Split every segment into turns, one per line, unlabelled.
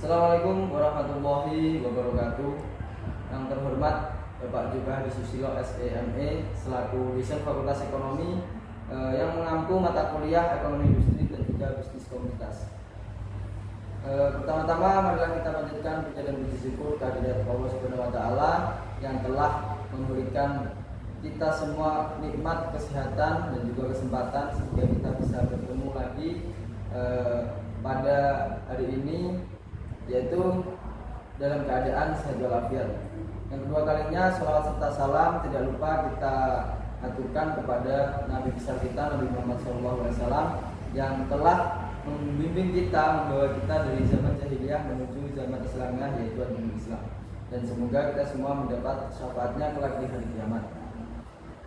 Assalamualaikum warahmatullahi wabarakatuh. Yang terhormat Bapak Juba Hadi Susilo SEME selaku dosen Fakultas Ekonomi yang mengampu mata kuliah Ekonomi Industri dan juga Bisnis Komunitas. Pertama-tama marilah kita panjatkan puja dan puji syukur kehadirat Allah Subhanahu wa taala yang telah memberikan kita semua nikmat kesehatan dan juga kesempatan sehingga kita bisa bertemu lagi pada hari ini, yaitu dalam keadaan sehat walafiat. Yang kedua kalinya sholawat serta salam tidak lupa kita aturkan kepada Nabi besar kita Nabi Muhammad SAW yang telah membimbing kita, membawa kita dari zaman jahiliyah menuju zaman Islamiyah, yaitu agama Islam. Dan semoga kita semua mendapat syafaatnya kelak di hari kiamat.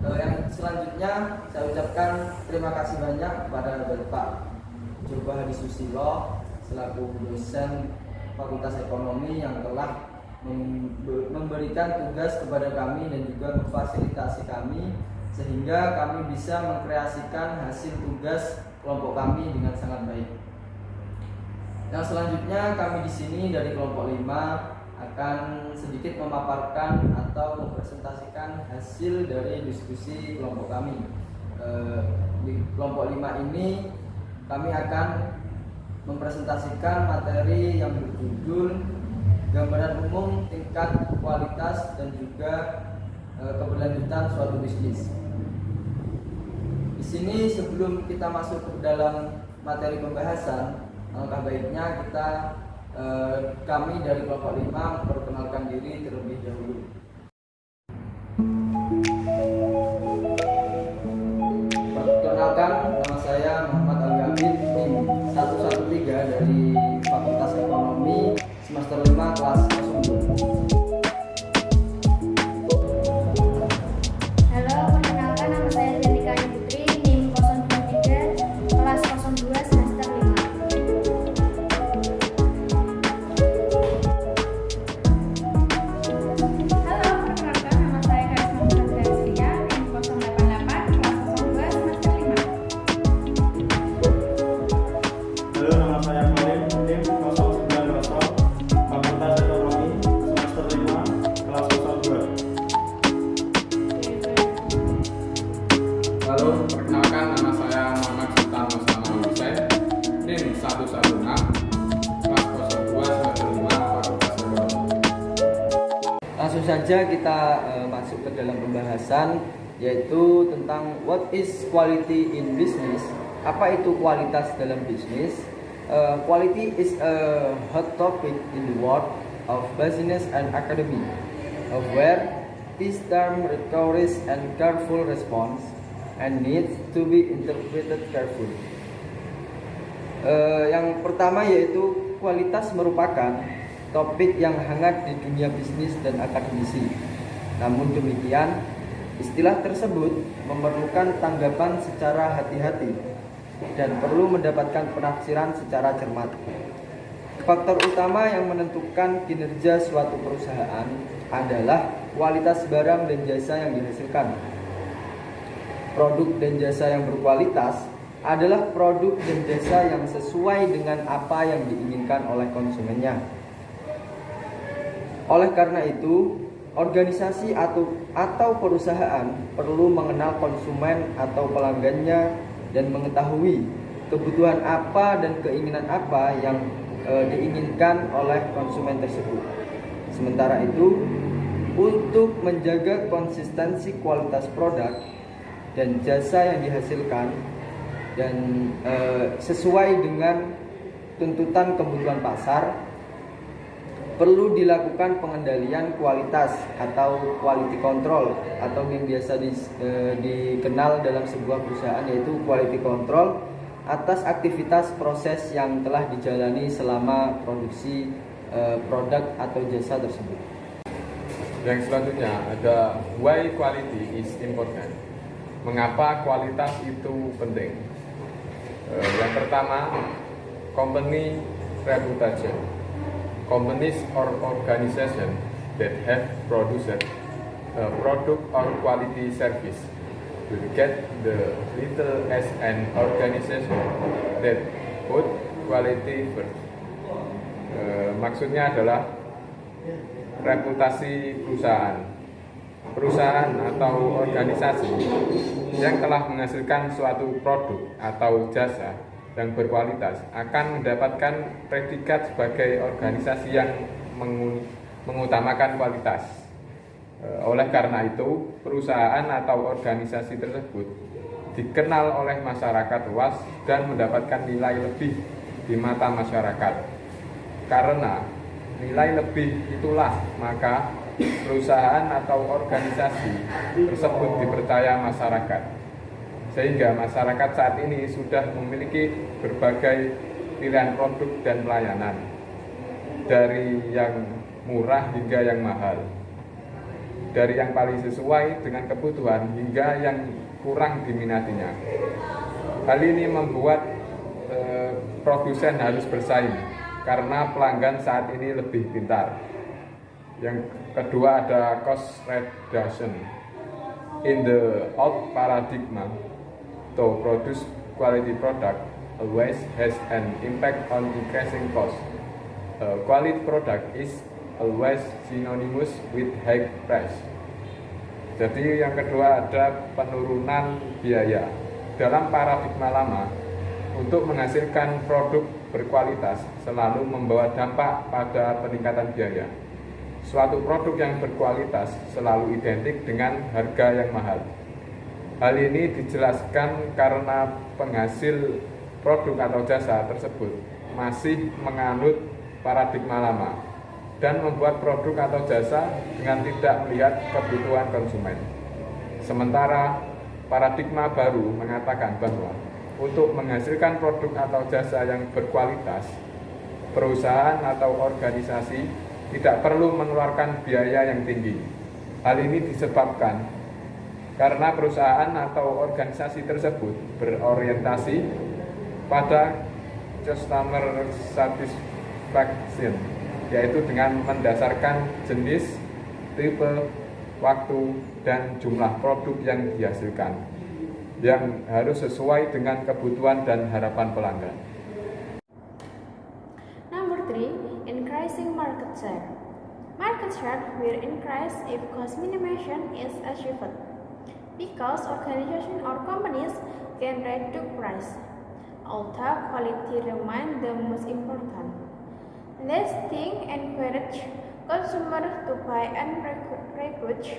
Yang selanjutnya saya ucapkan terima kasih banyak kepada Bapak Juba Hadi Susilo selaku dosen Fakultas Ekonomi yang telah memberikan tugas kepada kami dan juga memfasilitasi kami sehingga kami bisa mengkreasikan hasil tugas kelompok kami dengan sangat baik. Yang selanjutnya kami di sini dari kelompok 5 akan sedikit memaparkan atau mempresentasikan hasil dari diskusi kelompok kami. Di kelompok 5 ini kami akan mempresentasikan materi yang berjudul gambaran umum tingkat kualitas dan juga keberlanjutan suatu bisnis. Di sini sebelum kita masuk ke dalam materi pembahasan, alangkah baiknya kami dari kelompok 5 memperkenalkan diri terlebih dahulu. Perkenalkan, nama saya Muhammad Al-Ghabid, NIM 113 dari Fakultas Ekonomi semester 5 kelas 02. Langsung saja kita masuk ke dalam pembahasan, yaitu tentang what is quality in business. Apa itu kualitas dalam bisnis? Quality is a hot topic in the world of business and academy, where this term requires and careful response and needs to be interpreted carefully. Yang pertama yaitu kualitas merupakan topik yang hangat di dunia bisnis dan akademisi. Namun demikian, istilah tersebut memerlukan tanggapan secara hati-hati dan perlu mendapatkan penafsiran secara cermat. Faktor utama yang menentukan kinerja suatu perusahaan adalah kualitas barang dan jasa yang dihasilkan. Produk dan jasa yang berkualitas adalah produk dan jasa yang sesuai dengan apa yang diinginkan oleh konsumennya. Oleh karena itu, organisasi atau perusahaan perlu mengenal konsumen atau pelanggannya dan mengetahui kebutuhan apa dan keinginan apa yang diinginkan oleh konsumen tersebut. Sementara itu, untuk menjaga konsistensi kualitas produk dan jasa yang dihasilkan dan sesuai dengan tuntutan kebutuhan pasar, perlu dilakukan pengendalian kualitas atau quality control atau yang biasa dikenal dalam sebuah perusahaan yaitu quality control atas aktivitas proses yang telah dijalani selama produksi produk atau jasa tersebut.
Yang selanjutnya ada why quality is important. Mengapa kualitas itu penting? Yang pertama, company reputation. Companies or organization that have produced a product or quality service will get the title as an organization that put quality first. Maksudnya adalah reputasi perusahaan. Perusahaan atau organisasi yang telah menghasilkan suatu produk atau jasa yang berkualitas akan mendapatkan predikat sebagai organisasi yang mengutamakan kualitas. Oleh karena itu, perusahaan atau organisasi tersebut dikenal oleh masyarakat luas dan mendapatkan nilai lebih di mata masyarakat. Karena nilai lebih itulah maka perusahaan atau organisasi tersebut dipercaya masyarakat. Sehingga masyarakat saat ini sudah memiliki berbagai pilihan produk dan pelayanan, dari yang murah hingga yang mahal, dari yang paling sesuai dengan kebutuhan hingga yang kurang diminatinya. Hal ini membuat produsen harus bersaing karena pelanggan saat ini lebih pintar. Yang kedua ada cost reduction. In the old paradigm, to produce quality product always has an impact on increasing cost. Quality product is always synonymous with high price. Jadi yang kedua ada penurunan biaya. Dalam paradigma lama, untuk menghasilkan produk berkualitas selalu membawa dampak pada peningkatan biaya. Suatu produk yang berkualitas selalu identik dengan harga yang mahal. Hal ini dijelaskan karena penghasil produk atau jasa tersebut masih menganut paradigma lama dan membuat produk atau jasa dengan tidak melihat kebutuhan konsumen. Sementara paradigma baru mengatakan bahwa untuk menghasilkan produk atau jasa yang berkualitas, perusahaan atau organisasi tidak perlu mengeluarkan biaya yang tinggi. Hal ini disebabkan karena perusahaan atau organisasi tersebut berorientasi pada customer satisfaction, yaitu dengan mendasarkan jenis, tipe, waktu, dan jumlah produk yang dihasilkan, yang harus sesuai dengan kebutuhan dan harapan pelanggan.
Number 3, increasing market share. Market share will increase if cost minimization is achieved, because organizations or companies can reduce price, although quality remains the most important. This thing encourages consumers to buy and repackage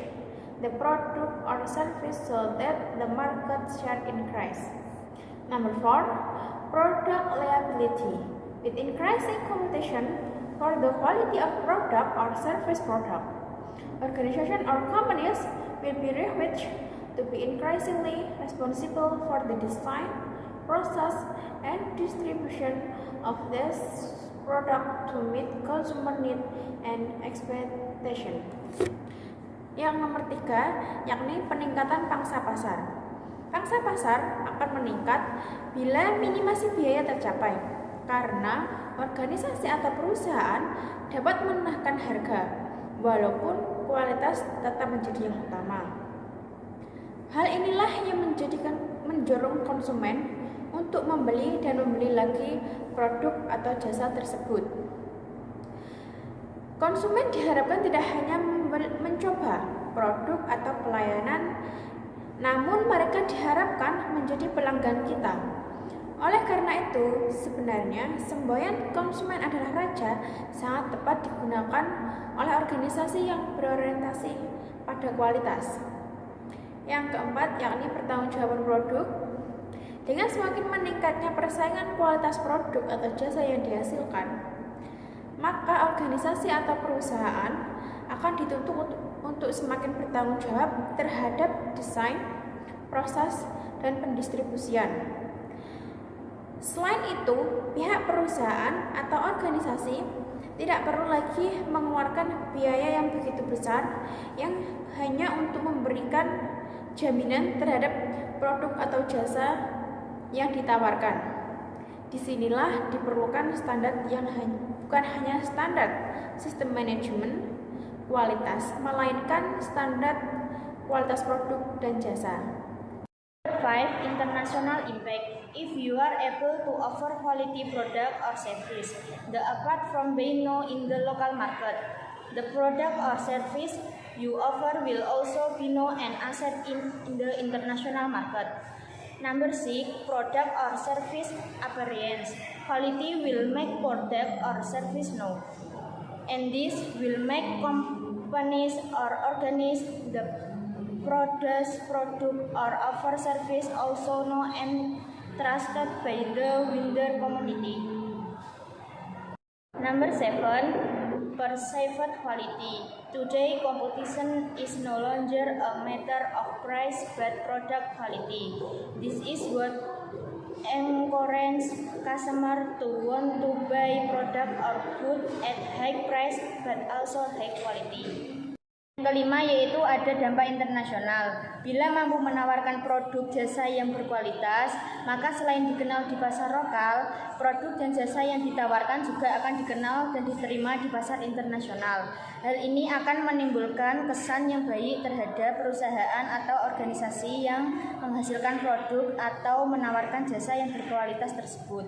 the product or service so that the market share increase. Number 4, product liability. With increasing competition for the quality of product or service product, organizations or companies will be required to be increasingly responsible for the design, process, and distribution of this product to meet consumer need and expectation. Yang nomor 3, yakni peningkatan pangsa pasar. Pangsa pasar akan meningkat bila minimasi biaya tercapai, karena organisasi atau perusahaan dapat menaikkan harga, walaupun kualitas tetap menjadi yang utama. Hal inilah yang mendorong konsumen untuk membeli dan membeli lagi produk atau jasa tersebut. Konsumen diharapkan tidak hanya mencoba produk atau pelayanan, namun mereka diharapkan menjadi pelanggan kita. Oleh karena itu, sebenarnya semboyan konsumen adalah raja sangat tepat digunakan oleh organisasi yang berorientasi pada kualitas. Yang keempat, yakni pertanggungjawaban produk. Dengan semakin meningkatnya persaingan kualitas produk atau jasa yang dihasilkan, maka organisasi atau perusahaan akan dituntut untuk semakin bertanggung jawab terhadap desain, proses, dan pendistribusian. Selain itu, pihak perusahaan atau organisasi tidak perlu lagi mengeluarkan biaya yang begitu besar yang hanya untuk memberikan jaminan terhadap produk atau jasa yang ditawarkan. Disinilah diperlukan standar yang bukan hanya standar sistem manajemen kualitas, melainkan standar kualitas produk dan jasa.
5. International impact. If you are able to offer quality product or service, apart from being known in the local market, the product or service you offer will also be known and accepted in the international market. Number 6. Product or service appearance. Quality will make product or service known, and this will make companies or organizations the produce product or offer service also known and trusted by the wider community. Number 7. Perceived quality. Today, competition is no longer a matter of price but product quality. This is what encourages customers to want to buy product or good at high price but also high quality. Yang kelima yaitu ada dampak internasional. Bila mampu menawarkan produk jasa yang berkualitas, maka selain dikenal di pasar lokal, produk dan jasa yang ditawarkan juga akan dikenal dan diterima di pasar internasional. Hal ini akan menimbulkan kesan yang baik terhadap perusahaan atau organisasi yang menghasilkan produk atau menawarkan jasa yang berkualitas tersebut.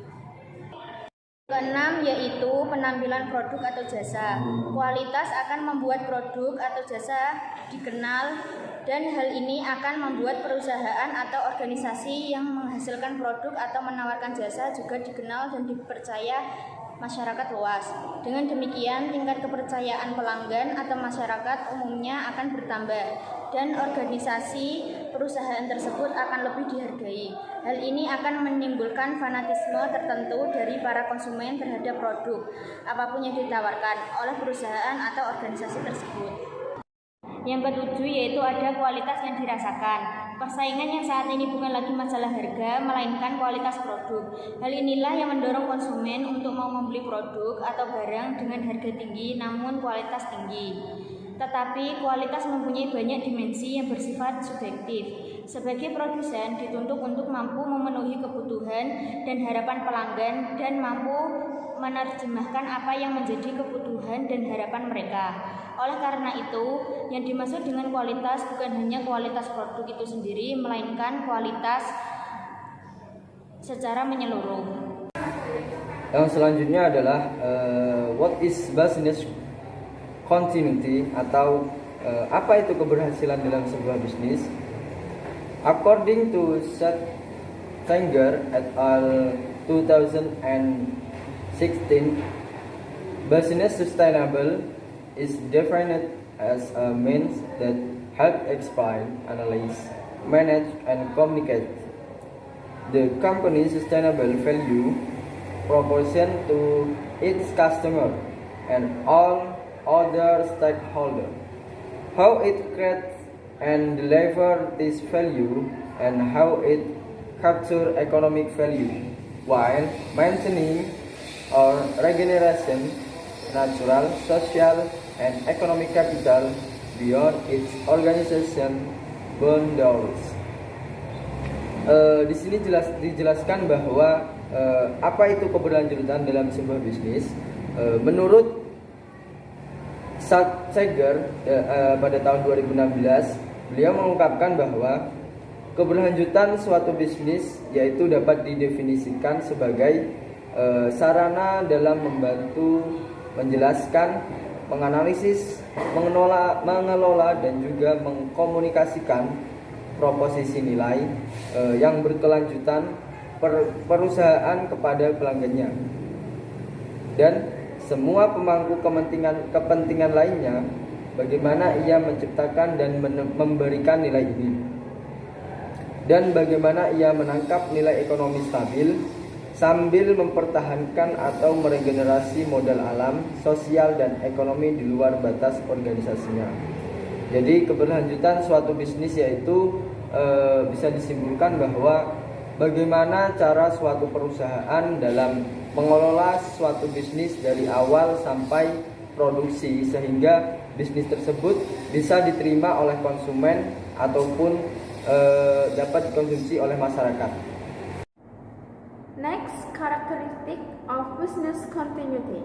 Keenam yaitu penampilan produk atau jasa. Kualitas akan membuat produk atau jasa dikenal dan hal ini akan membuat perusahaan atau organisasi yang menghasilkan produk atau menawarkan jasa juga dikenal dan dipercaya masyarakat luas. Dengan demikian, tingkat kepercayaan pelanggan atau masyarakat umumnya akan bertambah dan organisasi perusahaan tersebut akan lebih dihargai. Hal ini akan menimbulkan fanatisme tertentu dari para konsumen terhadap produk apapun yang ditawarkan oleh perusahaan atau organisasi tersebut. Yang ketujuh yaitu ada kualitas yang dirasakan. Persaingan yang saat ini bukan lagi masalah harga, melainkan kualitas produk. Hal inilah yang mendorong konsumen untuk mau membeli produk atau barang dengan harga tinggi namun kualitas tinggi. Tetapi kualitas mempunyai banyak dimensi yang bersifat subjektif. Sebagai produsen dituntut untuk mampu memenuhi kebutuhan dan harapan pelanggan dan mampu menerjemahkan apa yang menjadi kebutuhan dan harapan mereka. Oleh karena itu, yang dimaksud dengan kualitas bukan hanya kualitas produk itu sendiri, melainkan kualitas secara menyeluruh.
Yang selanjutnya adalah what is business continuity atau apa itu keberhasilan dalam sebuah bisnis. According to Sanger et al. 2016, business sustainable is defined as a means that help explain, analyze, manage, and communicate the company's sustainable value proposition to its customer and all other stakeholders. How it creates and delivers this value and how it captures economic value while maintaining or regeneration natural, social, and economic capital beyond its organization boundaries. Di sini dijelaskan bahwa apa itu keberlanjutan dalam sebuah bisnis. Menurut Sanger pada tahun 2016, beliau mengungkapkan bahwa keberlanjutan suatu bisnis yaitu dapat didefinisikan sebagai sarana dalam membantu menjelaskan, menganalisis, mengelola dan juga mengkomunikasikan proposisi nilai yang berkelanjutan perusahaan kepada pelanggannya dan semua pemangku kepentingan lainnya, bagaimana ia menciptakan dan memberikan nilai ini dan bagaimana ia menangkap nilai ekonomi stabil sambil mempertahankan atau meregenerasi modal alam, sosial, dan ekonomi di luar batas organisasinya. Jadi keberlanjutan suatu bisnis yaitu bisa disimpulkan bahwa bagaimana cara suatu perusahaan dalam mengelola suatu bisnis dari awal sampai produksi sehingga bisnis tersebut bisa diterima oleh konsumen ataupun dapat dikonsumsi oleh masyarakat.
Next characteristic of business continuity.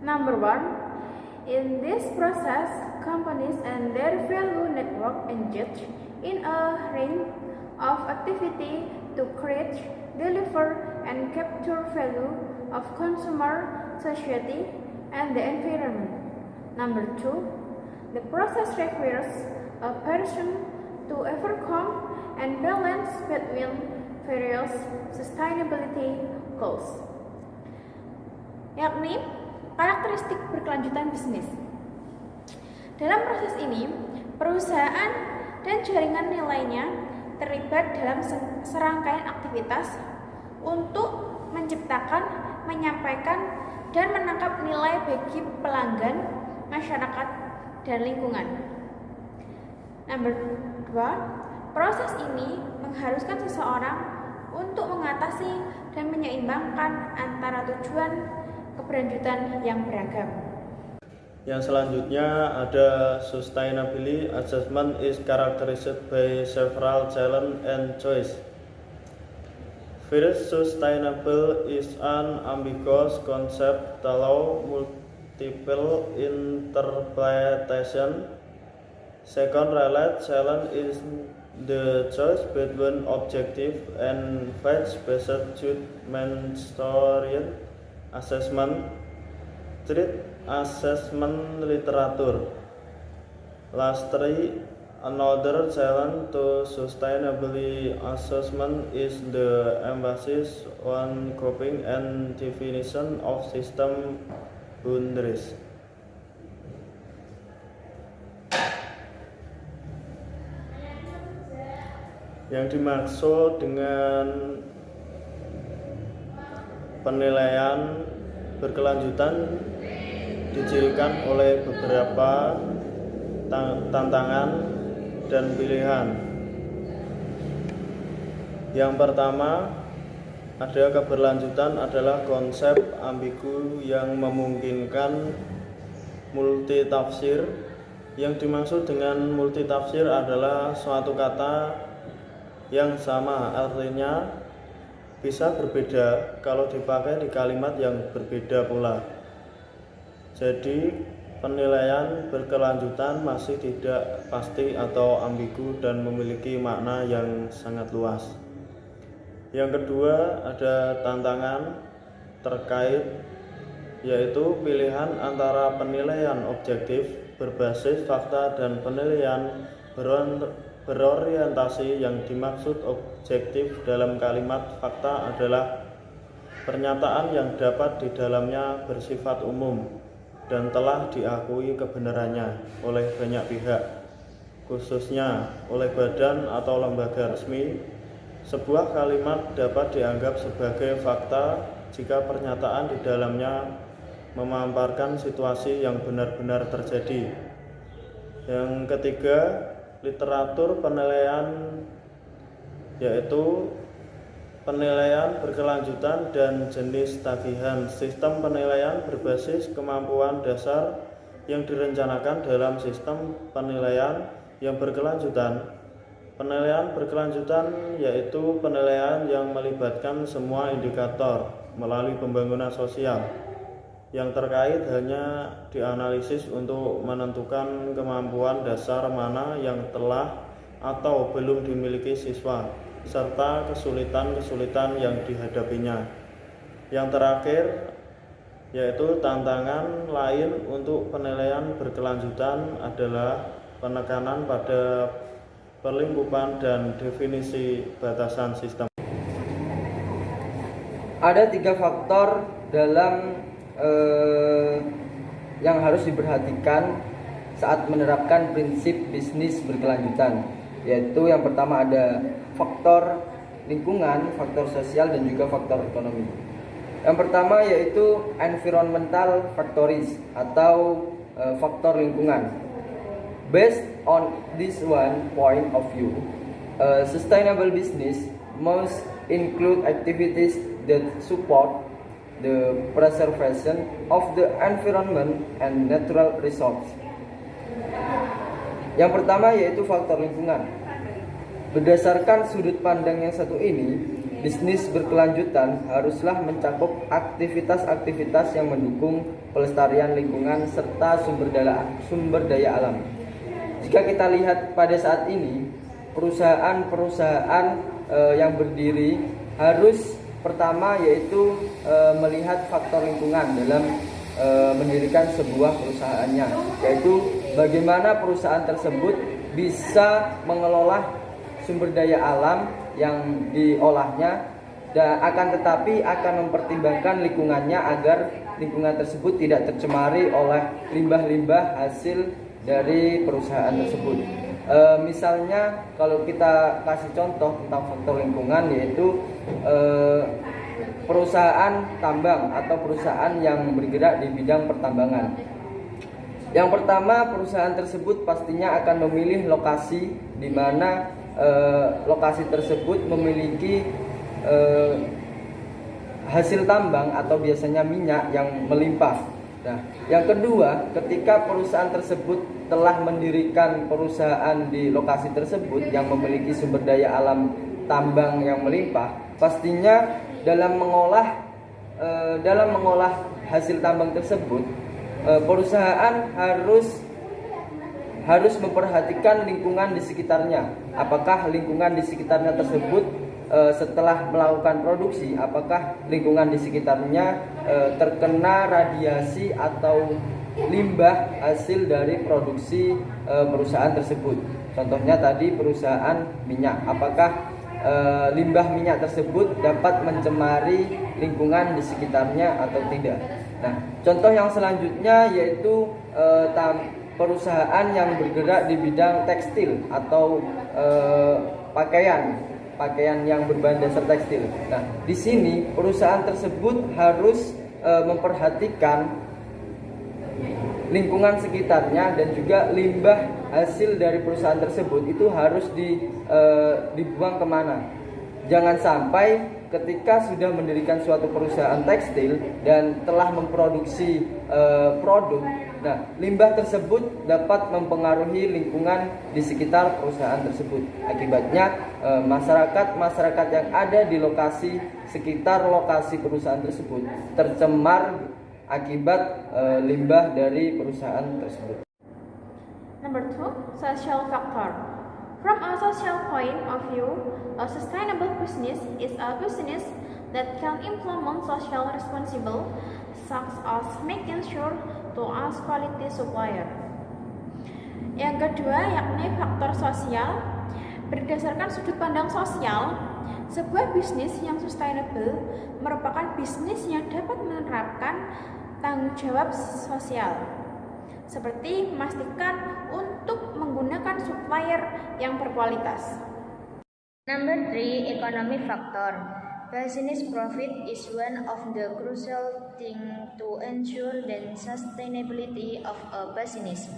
Number 1, in this process, companies and their value network engage in a ring of activity to create, deliver, and capture value of consumer, society, and the environment. Number 2, the process requires a person to overcome and balance between various sustainability goals, yakni karakteristik berkelanjutan bisnis. Dalam proses ini, perusahaan dan jaringan nilainya terlibat dalam serangkaian aktivitas untuk menciptakan, menyampaikan, dan menangkap nilai bagi pelanggan, masyarakat, dan lingkungan. Number 2, proses ini mengharuskan seseorang untuk mengatasi dan menyeimbangkan antara tujuan keberlanjutan yang beragam.
Yang selanjutnya ada sustainability assessment is characterized by several challenge and choice. First, sustainable is an ambiguous concept that allows multiple interpretation. Second, related challenge is the choice between objective and fact-based judgment-oriented assessment. Third, assessment literature. Lastly, another challenge to sustainability assessment is the emphasis on coping and definition of system boundaries. Yang dimaksud dengan penilaian berkelanjutan dicirikan oleh beberapa tantangan dan pilihan. Yang pertama, ada keberlanjutan adalah konsep ambigu yang memungkinkan multitafsir. Yang dimaksud dengan multitafsir adalah suatu kata yang sama artinya bisa berbeda kalau dipakai di kalimat yang berbeda pula. Jadi penilaian berkelanjutan masih tidak pasti atau ambigu dan memiliki makna yang sangat luas. Yang kedua, ada tantangan terkait yaitu pilihan antara penilaian objektif berbasis fakta dan penilaian berorientasi. Yang dimaksud objektif dalam kalimat fakta adalah pernyataan yang dapat di dalamnya bersifat umum dan telah diakui kebenarannya oleh banyak pihak, khususnya oleh badan atau lembaga resmi. Sebuah kalimat dapat dianggap sebagai fakta jika pernyataan di dalamnya memaparkan situasi yang benar-benar terjadi. Yang ketiga, literatur penilaian yaitu penilaian berkelanjutan dan jenis tagihan. Sistem penilaian berbasis kemampuan dasar yang direncanakan dalam sistem penilaian yang berkelanjutan. Penilaian berkelanjutan yaitu penilaian yang melibatkan semua indikator melalui pembangunan sosial yang terkait hanya dianalisis untuk menentukan kemampuan dasar mana yang telah atau belum dimiliki siswa serta kesulitan-kesulitan yang dihadapinya. Yang terakhir yaitu tantangan lain untuk penilaian berkelanjutan adalah penekanan pada perlingkupan dan definisi batasan sistem.
Ada 3 faktor dalam yang harus diperhatikan saat menerapkan prinsip bisnis berkelanjutan, yaitu yang pertama ada faktor lingkungan, faktor sosial, dan juga faktor ekonomi. Yang pertama yaitu environmental factors atau faktor lingkungan. Based on this one point of view, sustainable business must include activities that support the preservation of the environment and natural resources. Yang pertama yaitu faktor lingkungan. Berdasarkan sudut pandang yang satu ini, bisnis berkelanjutan haruslah mencakup aktivitas-aktivitas yang mendukung pelestarian lingkungan serta sumber daya alam. Jika kita lihat pada saat ini, perusahaan-perusahaan yang berdiri harus pertama yaitu melihat faktor lingkungan dalam mendirikan sebuah perusahaannya, yaitu bagaimana perusahaan tersebut bisa mengelola sumber daya alam yang diolahnya, dan akan tetapi akan mempertimbangkan lingkungannya agar lingkungan tersebut tidak tercemari oleh limbah-limbah hasil dari perusahaan tersebut. Misalnya kalau kita kasih contoh tentang faktor lingkungan, yaitu perusahaan tambang atau perusahaan yang bergerak di bidang pertambangan. Yang pertama, perusahaan tersebut pastinya akan memilih lokasi di mana lokasi tersebut memiliki hasil tambang atau biasanya minyak yang melimpah. Nah, yang kedua, ketika perusahaan tersebut telah mendirikan perusahaan di lokasi tersebut yang memiliki sumber daya alam tambang yang melimpah, pastinya dalam mengolah hasil tambang tersebut, perusahaan harus memperhatikan lingkungan di sekitarnya. Apakah lingkungan di sekitarnya tersebut setelah melakukan produksi, apakah lingkungan di sekitarnya terkena radiasi atau limbah hasil dari produksi perusahaan tersebut. Contohnya tadi perusahaan minyak, apakah limbah minyak tersebut dapat mencemari lingkungan di sekitarnya atau tidak. Nah, contoh yang selanjutnya yaitu perusahaan yang bergerak di bidang tekstil atau pakaian yang berbahan dasar tekstil. Nah, di sini perusahaan tersebut harus memperhatikan lingkungan sekitarnya dan juga limbah hasil dari perusahaan tersebut itu harus dibuang kemana. Jangan sampai ketika sudah mendirikan suatu perusahaan tekstil dan telah memproduksi produk, nah limbah tersebut dapat mempengaruhi lingkungan di sekitar perusahaan tersebut. Akibatnya masyarakat yang ada di lokasi sekitar lokasi perusahaan tersebut tercemar akibat limbah dari perusahaan tersebut.
Number 2, social factor. From a social point of view, a sustainable business is a business that can implement social responsibility, such as making sure to us quality supplier. Yang kedua yakni faktor sosial. Berdasarkan sudut pandang sosial, sebuah bisnis yang sustainable merupakan bisnis yang dapat menerapkan tanggung jawab sosial, seperti memastikan untuk menggunakan supplier yang berkualitas.
Number 3, economic factor. Business profit is one of the crucial things to ensure the sustainability of a business.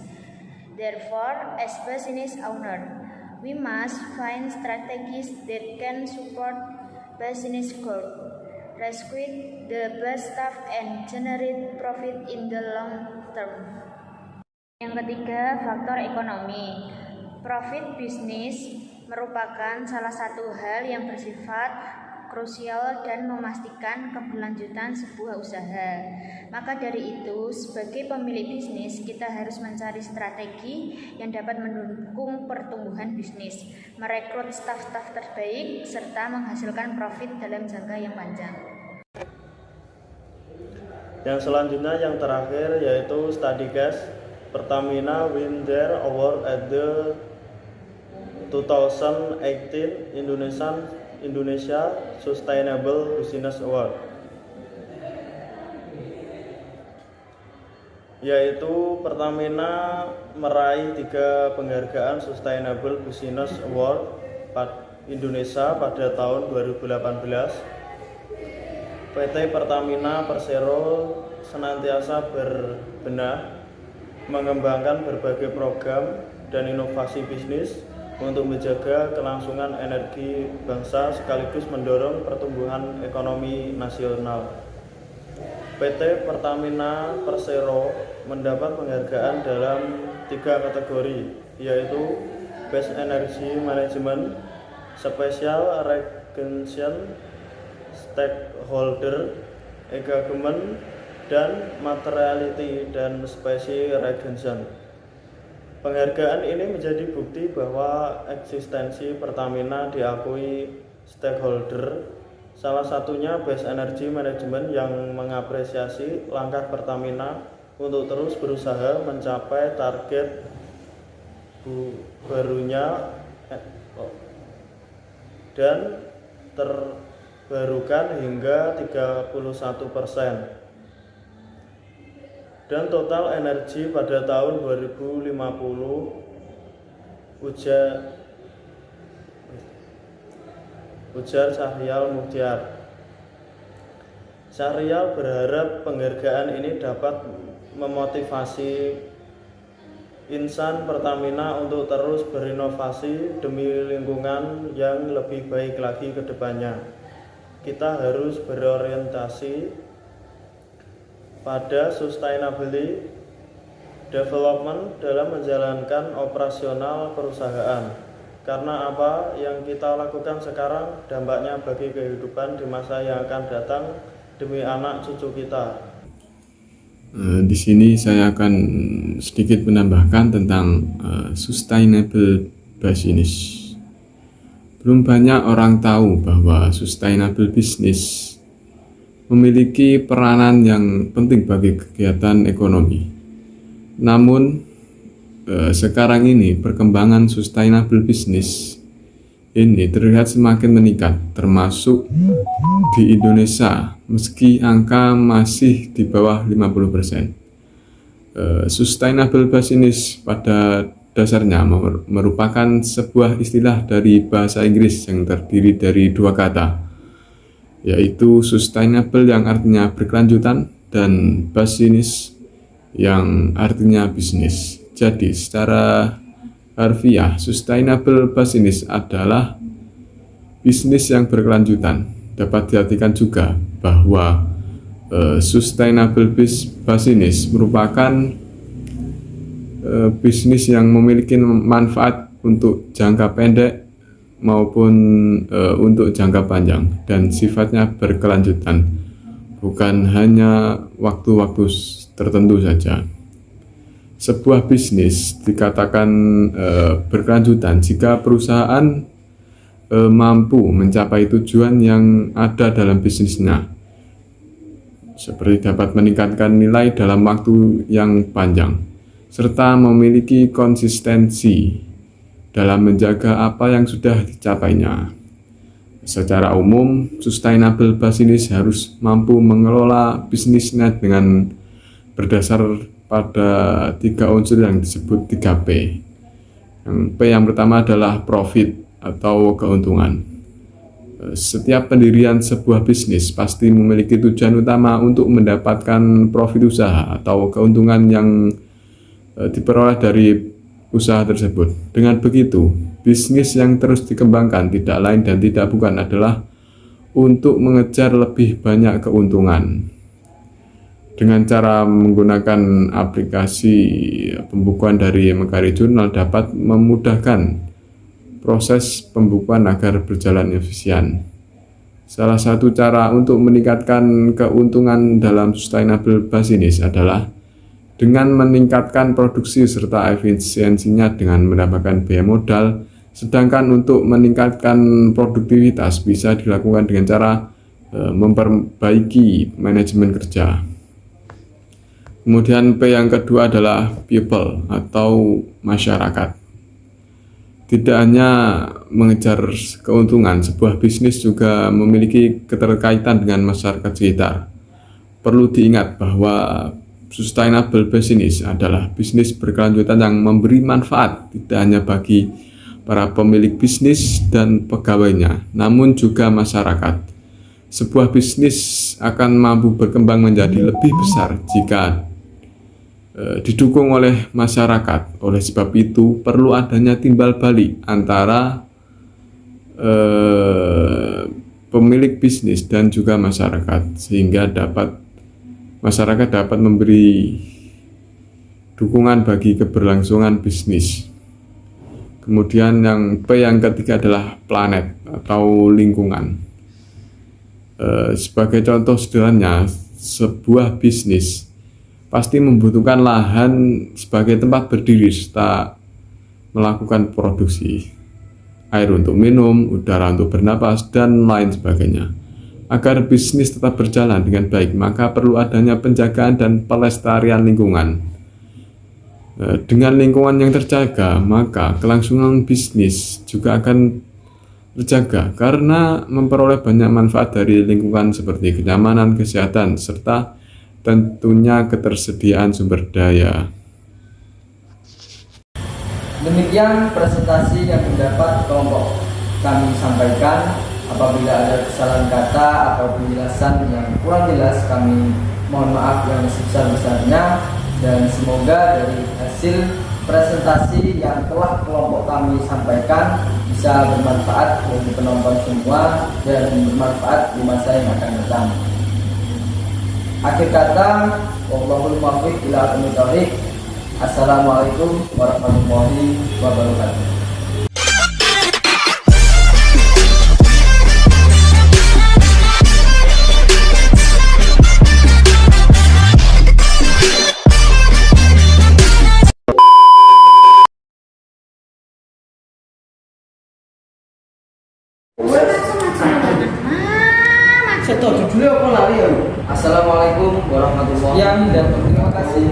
Therefore, as business owner, we must find strategies that can support business growth, recruit the best staff, and generate profit in the long term. Yang ketiga, faktor ekonomi. Profit bisnis merupakan salah satu hal yang bersifat krusial dan memastikan keberlanjutan sebuah usaha. Maka dari itu, sebagai pemilik bisnis, kita harus mencari strategi yang dapat mendukung pertumbuhan bisnis, merekrut staf-staf terbaik, serta menghasilkan profit dalam jangka yang panjang.
Yang selanjutnya, yang terakhir, yaitu study case. Pertamina win their award at the 2018 Indonesia Sustainable Business Award, yaitu Pertamina meraih 3 penghargaan Sustainable Business Award Indonesia pada tahun 2018. PT Pertamina Persero senantiasa berbenah mengembangkan berbagai program dan inovasi bisnis untuk menjaga kelangsungan energi bangsa sekaligus mendorong pertumbuhan ekonomi nasional. PT Pertamina Persero mendapat penghargaan dalam 3 kategori, yaitu Best Energy Management, Special Recognition, Stakeholder Engagement, dan Materiality dan Species Recognition. Penghargaan ini menjadi bukti bahwa eksistensi Pertamina diakui stakeholder, salah satunya Best Energy Management yang mengapresiasi langkah Pertamina untuk terus berusaha mencapai target barunya dan terbarukan hingga 31%. Dan total energi pada tahun 2050 ujar Syahrial Mukhtiar. Syahrial berharap penghargaan ini dapat memotivasi insan Pertamina untuk terus berinovasi demi lingkungan yang lebih baik lagi ke depannya. Kita harus berorientasi pada sustainability development dalam menjalankan operasional perusahaan. Karena apa yang kita lakukan sekarang dampaknya bagi kehidupan di masa yang akan datang demi anak cucu kita.
Di sini saya akan sedikit menambahkan tentang sustainable business. Belum banyak orang tahu bahwa sustainable business memiliki peranan yang penting bagi kegiatan ekonomi. Namun sekarang ini perkembangan sustainable business ini terlihat semakin meningkat, termasuk di Indonesia, meski angka masih di bawah 50%. Sustainable business pada dasarnya merupakan sebuah istilah dari bahasa Inggris yang terdiri dari dua kata, yaitu sustainable yang artinya berkelanjutan dan business yang artinya bisnis. Jadi secara harfiah, sustainable business adalah bisnis yang berkelanjutan. Dapat diartikan juga bahwa sustainable business merupakan bisnis yang memiliki manfaat untuk jangka pendek maupun untuk jangka panjang dan sifatnya berkelanjutan, bukan hanya waktu-waktu tertentu saja. Sebuah bisnis dikatakan berkelanjutan jika perusahaan mampu mencapai tujuan yang ada dalam bisnisnya, seperti dapat meningkatkan nilai dalam waktu yang panjang, serta memiliki konsistensi dalam menjaga apa yang sudah dicapainya. Secara umum, sustainable business harus mampu mengelola bisnisnya dengan berdasar pada 3 unsur yang disebut 3P. Yang P yang pertama adalah profit atau keuntungan. Setiap pendirian sebuah bisnis pasti memiliki tujuan utama untuk mendapatkan profit usaha atau keuntungan yang diperoleh dari usaha tersebut. Dengan begitu, bisnis yang terus dikembangkan tidak lain dan tidak bukan adalah untuk mengejar lebih banyak keuntungan. Dengan cara menggunakan aplikasi pembukuan dari Macquarie Journal dapat memudahkan proses pembukuan agar berjalan efisien. Salah satu cara untuk meningkatkan keuntungan dalam sustainable business adalah dengan meningkatkan produksi serta efisiensinya dengan mendapatkan biaya modal, sedangkan untuk meningkatkan produktivitas bisa dilakukan dengan cara memperbaiki manajemen kerja. Kemudian P yang kedua adalah people atau masyarakat. Tidak hanya mengejar keuntungan, sebuah bisnis juga memiliki keterkaitan dengan masyarakat sekitar. Perlu diingat bahwa sustainable business adalah bisnis berkelanjutan yang memberi manfaat tidak hanya bagi para pemilik bisnis dan pegawainya, namun juga masyarakat. Sebuah bisnis akan mampu berkembang menjadi lebih besar jika didukung oleh masyarakat. Oleh sebab itu, perlu adanya timbal balik antara pemilik bisnis dan juga masyarakat, sehingga masyarakat dapat memberi dukungan bagi keberlangsungan bisnis. Kemudian yang P yang ketiga adalah planet atau lingkungan. Sebagai contoh sederhana, sebuah bisnis pasti membutuhkan lahan sebagai tempat berdiri serta melakukan produksi air untuk minum, udara untuk bernapas, dan lain sebagainya. Agar bisnis tetap berjalan dengan baik, maka perlu adanya penjagaan dan pelestarian lingkungan. Dengan lingkungan yang terjaga, maka kelangsungan bisnis juga akan terjaga karena memperoleh banyak manfaat dari lingkungan seperti kenyamanan, kesehatan, serta tentunya ketersediaan sumber daya.
Demikian presentasi yang mendapat kelompok kami sampaikan. Apabila ada kesalahan kata atau penjelasan yang kurang jelas, kami mohon maaf yang sebesar-besarnya, dan semoga dari hasil presentasi yang telah kelompok kami sampaikan bisa bermanfaat bagi penonton semua dan bermanfaat di masa yang akan datang. Akhir kata, wallahul muwaffiq ila aqwamit thoriq. Assalamualaikum warahmatullahi wabarakatuh. Assalamualaikum warahmatullahi wabarakatuh. Terima kasih.